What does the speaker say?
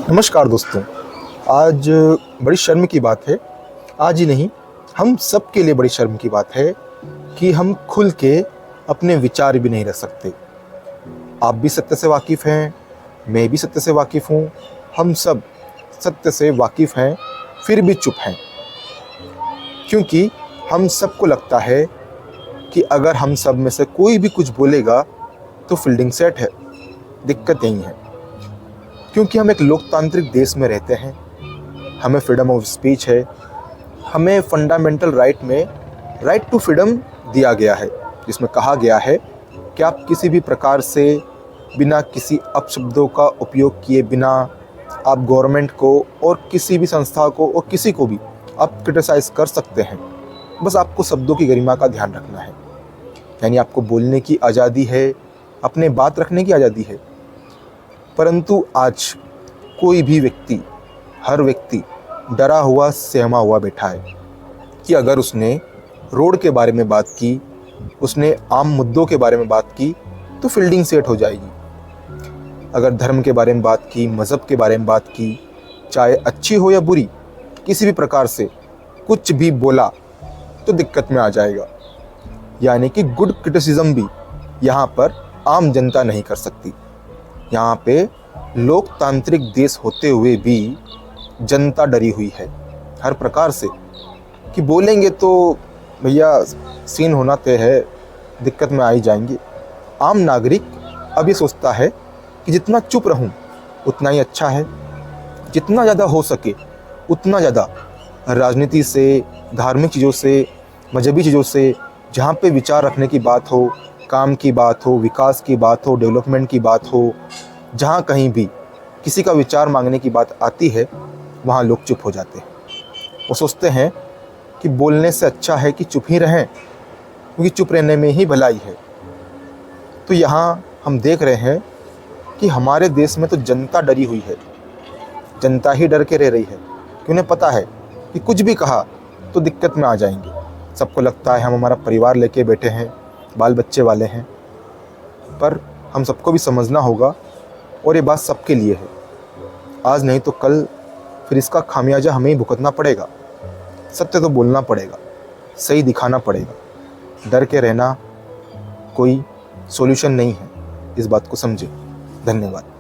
नमस्कार दोस्तों। आज बड़ी शर्म की बात है, आज ही नहीं हम सब के लिए बड़ी शर्म की बात है कि हम खुल के अपने विचार भी नहीं रख सकते। आप भी सत्य से वाकिफ़ हैं, मैं भी सत्य से वाकिफ़ हूँ, हम सब सत्य से वाकिफ़ हैं, फिर भी चुप हैं। क्योंकि हम सबको लगता है कि अगर हम सब में से कोई भी कुछ बोलेगा तो फील्डिंग सेट है। दिक्कत यही है क्योंकि हम एक लोकतांत्रिक देश में रहते हैं, हमें फ्रीडम ऑफ स्पीच है, हमें फंडामेंटल राइट में राइट टू फ्रीडम दिया गया है, जिसमें कहा गया है कि आप किसी भी प्रकार से बिना किसी अपशब्दों का उपयोग किए बिना आप गवर्नमेंट को और किसी भी संस्था को और किसी को भी आप क्रिटिसाइज़ कर सकते हैं। बस आपको शब्दों की गरिमा का ध्यान रखना है, यानी आपको बोलने की आज़ादी है, अपने बात रखने की आज़ादी है। परंतु आज कोई भी व्यक्ति, हर व्यक्ति डरा हुआ सहमा हुआ बैठा है कि अगर उसने रोड के बारे में बात की, उसने आम मुद्दों के बारे में बात की तो फील्डिंग सेट हो जाएगी। अगर धर्म के बारे में बात की, मज़हब के बारे में बात की, चाहे अच्छी हो या बुरी, किसी भी प्रकार से कुछ भी बोला तो दिक्कत में आ जाएगा। यानी कि गुड क्रिटिसिज्म भी यहाँ पर आम जनता नहीं कर सकती। यहाँ पे लोकतांत्रिक देश होते हुए भी जनता डरी हुई है हर प्रकार से कि बोलेंगे तो भैया सीन होना तय है, दिक्कत में आ ही जाएंगे। आम नागरिक अब ये सोचता है कि जितना चुप रहूं उतना ही अच्छा है, जितना ज़्यादा हो सके उतना ज़्यादा राजनीति से, धार्मिक चीज़ों से, मजहबी चीज़ों से, जहाँ पे विचार रखने की बात हो, काम की बात हो, विकास की बात हो, डेवलपमेंट की बात हो, जहाँ कहीं भी किसी का विचार मांगने की बात आती है वहाँ लोग चुप हो जाते हैं। वो सोचते हैं कि बोलने से अच्छा है कि चुप ही रहें, क्योंकि चुप रहने में ही भलाई है। तो यहाँ हम देख रहे हैं कि हमारे देश में तो जनता डरी हुई है, जनता ही डर के रह रही है कि उन्हें पता है कि कुछ भी कहा तो दिक्कत में आ जाएंगे। सबको लगता है हम हमारा परिवार लेके बैठे हैं, बाल बच्चे वाले हैं, पर हम सबको भी समझना होगा और ये बात सबके लिए है। आज नहीं तो कल फिर इसका खामियाजा हमें ही भुगतना पड़ेगा। सत्य तो बोलना पड़ेगा, सही दिखाना पड़ेगा। डर के रहना कोई सॉल्यूशन नहीं है, इस बात को समझें। धन्यवाद।